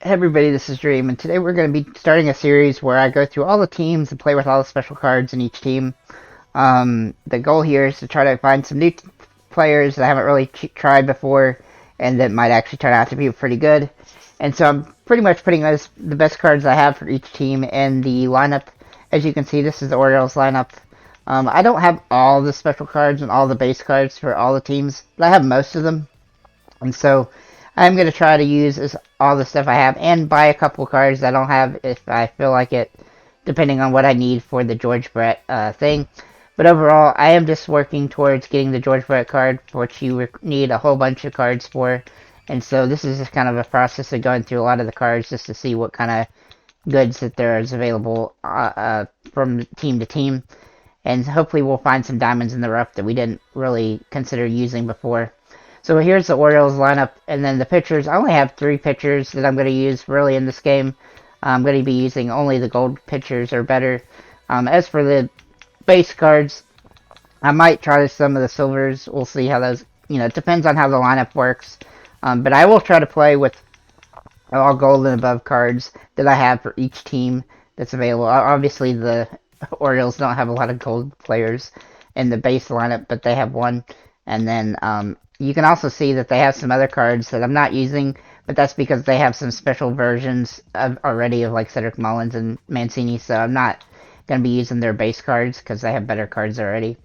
Hey everybody, this is Dream, and today we're going to be starting a series where I go through all the teams and play with all the special cards in each team. The goal here is to try to find some new players that I haven't really tried before and that might actually turn out to be pretty good. And so I'm pretty much putting the best cards I have for each team in the lineup. As you can see, this is the Orioles lineup. I don't have all the special cards and all the base cards for all the teams, but I have most of them. And so I'm going to try to use all the stuff I have and buy a couple cards I don't have if I feel like it, depending on what I need for the George Brett thing. But overall, I am just working towards getting the George Brett card, which you need a whole bunch of cards for. And so this is just kind of a process of going through a lot of the cards just to see what kind of goods that there is available from team to team. And hopefully we'll find some diamonds in the rough that we didn't really consider using before. So here's the Orioles lineup, and then the pitchers. I only have 3 pitchers that I'm going to use really in this game. I'm going to be using only the gold pitchers or better. As for the base cards, I might try some of the silvers. We'll see how those, it depends on how the lineup works. But I will try to play with all gold and above cards that I have for each team that's available. Obviously, the Orioles don't have a lot of gold players in the base lineup, but they have one. And then you can also see that they have some other cards that I'm not using, but that's because they have some special versions already of like Cedric Mullins and Mancini, so I'm not going to be using their base cards because they have better cards already.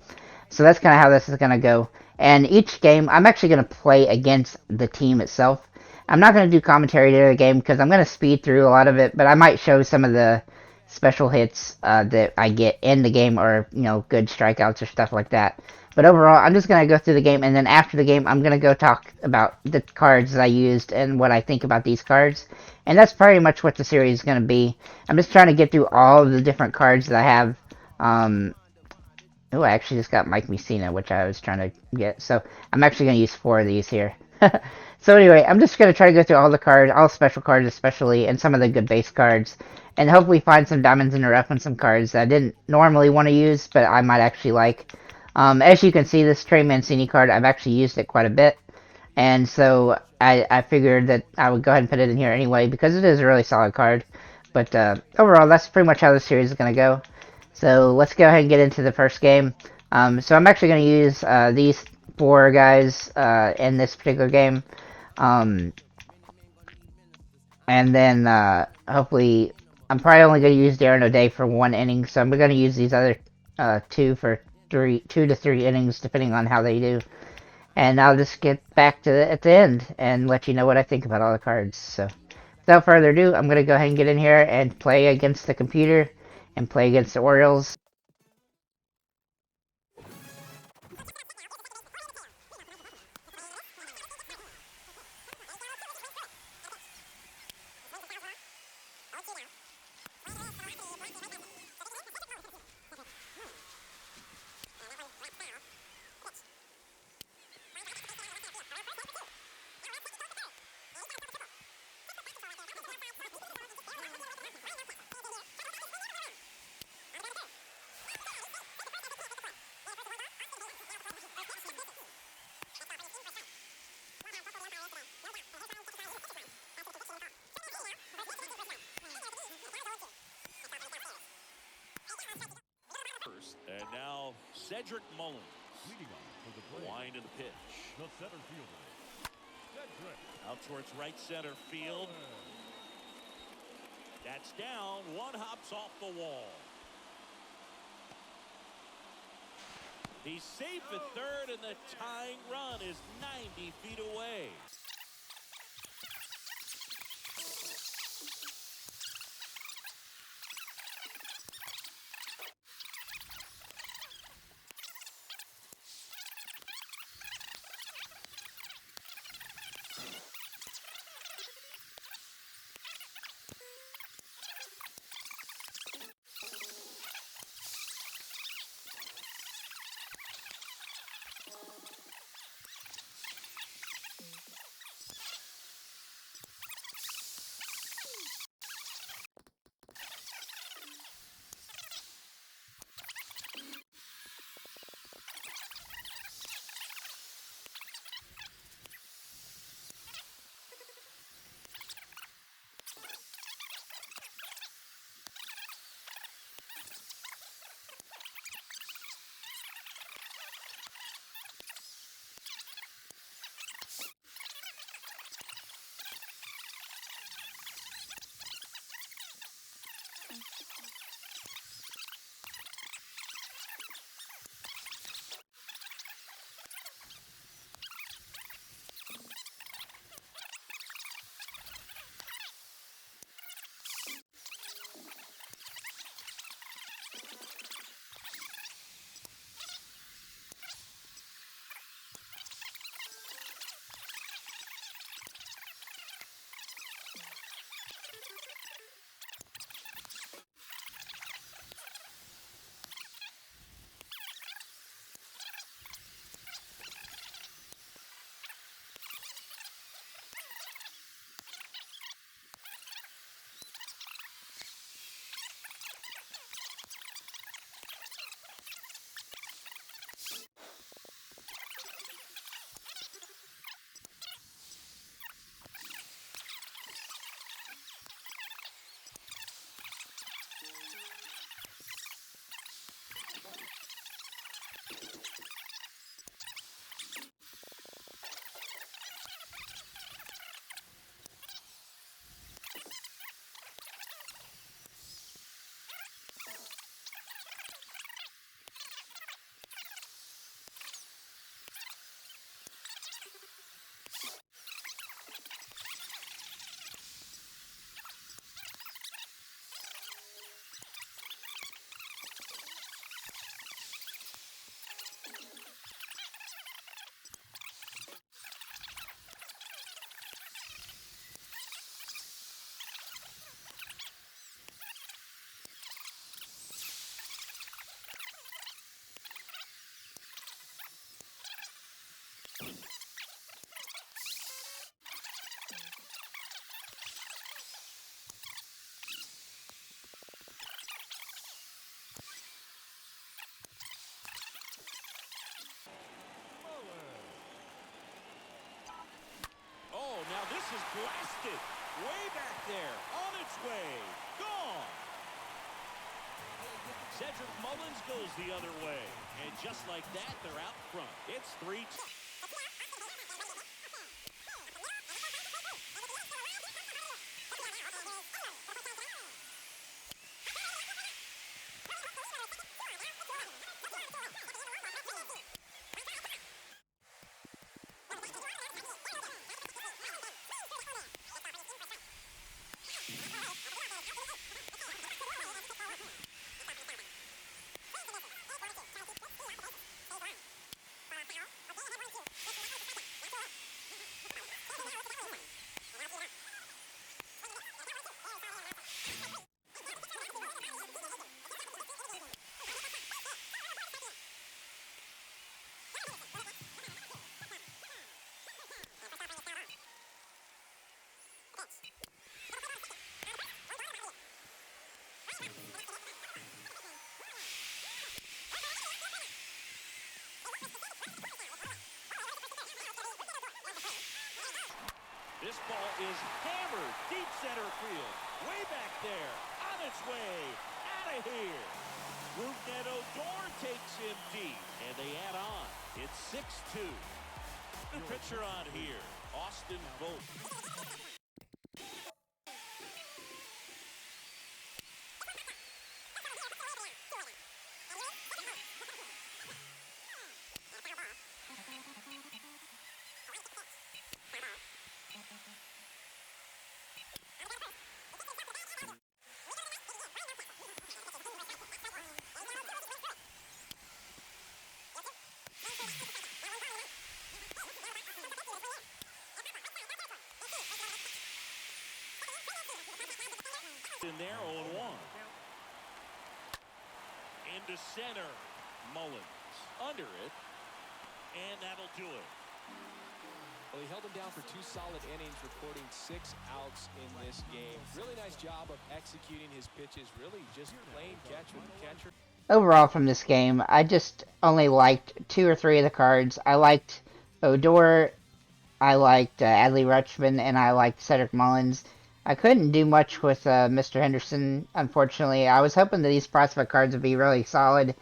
So that's kind of how this is going to go. And each game, I'm actually going to play against the team itself. I'm not going to do commentary to the game because I'm going to speed through a lot of it, but I might show some of the special hits that I get in the game, or good strikeouts or stuff like that. But overall, I'm just going to go through the game, and then after the game, I'm going to go talk about the cards that I used and what I think about these cards. And that's pretty much what the series is going to be. I'm just trying to get through all of the different cards that I have. Oh, I actually just got Mike Mussina, which I was trying to get. So I'm actually going to use 4 of these here. So anyway, I'm just going to try to go through all the cards, all special cards especially, and some of the good base cards. And hopefully find some diamonds in the rough and some cards that I didn't normally want to use, but I might actually like. As you can see, this Trey Mancini card, I've actually used it quite a bit. And so I figured that I would go ahead and put it in here anyway, because it is a really solid card. But overall, that's pretty much how the series is going to go. So let's go ahead and get into the first game. So I'm actually going to use these 4 guys in this particular game. And then hopefully, I'm probably only going to use Darren O'Day for 1 inning. So I'm going to use these other 2 for 2 to 3 innings, depending on how they do. And I'll just get back to at the end and let you know what I think about all the cards. So without further ado, I'm going to go ahead and get in here and play against the computer and play against the Orioles. And now Cedric Mullins leading off for the play. Wind of the pitch. The center fielder, Cedric. Out towards right center field. That's down. 1 hops off the wall. He's safe at third, and the tying run is 90 feet away. there, on its way, gone. Cedric Mullins goes the other way. And just like that, they're out front. It's 3-2. This ball is hammered deep center field. Way back there. On its way. Out of here. Rougned Odor takes him deep. And they add on. It's 6-2. New pitcher on here. Austin Vogt. In there, 0-1. Into center, Mullins. Under it, and that'll do it. Well, he held him down for 2 solid innings, recording 6 outs in this game. Really nice job of executing his pitches, really just playing catch with the catcher. Overall from this game, I just only liked 2 or 3 of the cards. I liked Odor, I liked Adley Rutschman, and I liked Cedric Mullins. I couldn't do much with Mr. Henderson, unfortunately. I was hoping that these prospect cards would be really solid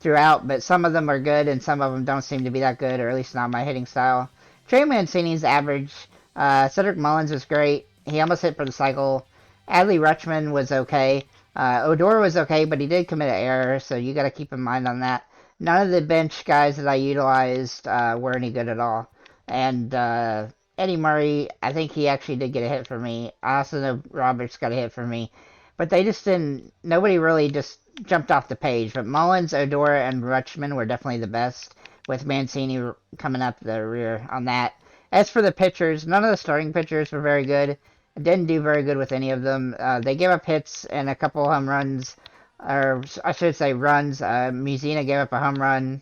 throughout, but some of them are good and some of them don't seem to be that good, or at least not my hitting style. Trey Mancini's average. Cedric Mullins was great. He almost hit for the cycle. Adley Rutschman was okay. Odor was okay, but he did commit an error, so you got to keep in mind on that. None of the bench guys that I utilized were any good at all. And Eddie Murray, I think he actually did get a hit for me. I also know Roberts got a hit for me. But they just didn't, nobody really just jumped off the page. But Mullins, Odor, and Rutschman were definitely the best, with Mancini coming up the rear on that. As for the pitchers, none of the starting pitchers were very good. I didn't do very good with any of them. They gave up hits and a couple home runs, or I should say runs. Muzina gave up a home run.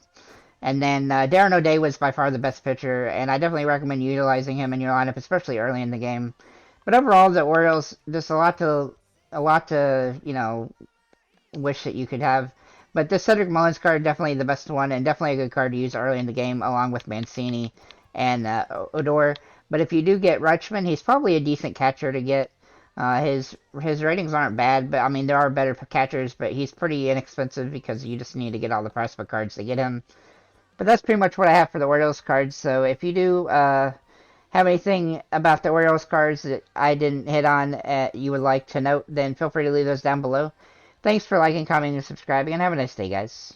And then Darren O'Day was by far the best pitcher, and I definitely recommend utilizing him in your lineup, especially early in the game. But overall, the Orioles, just a lot to wish that you could have. But this Cedric Mullins card, definitely the best one, and definitely a good card to use early in the game, along with Mancini and Odor. But if you do get Rutschman, he's probably a decent catcher to get. His ratings aren't bad, but I mean, there are better catchers, but he's pretty inexpensive because you just need to get all the prospect cards to get him. But that's pretty much what I have for the Orioles cards. So if you do have anything about the Orioles cards that I didn't hit on you would like to note, then feel free to leave those down below. Thanks for liking, commenting, and subscribing, and have a nice day, guys.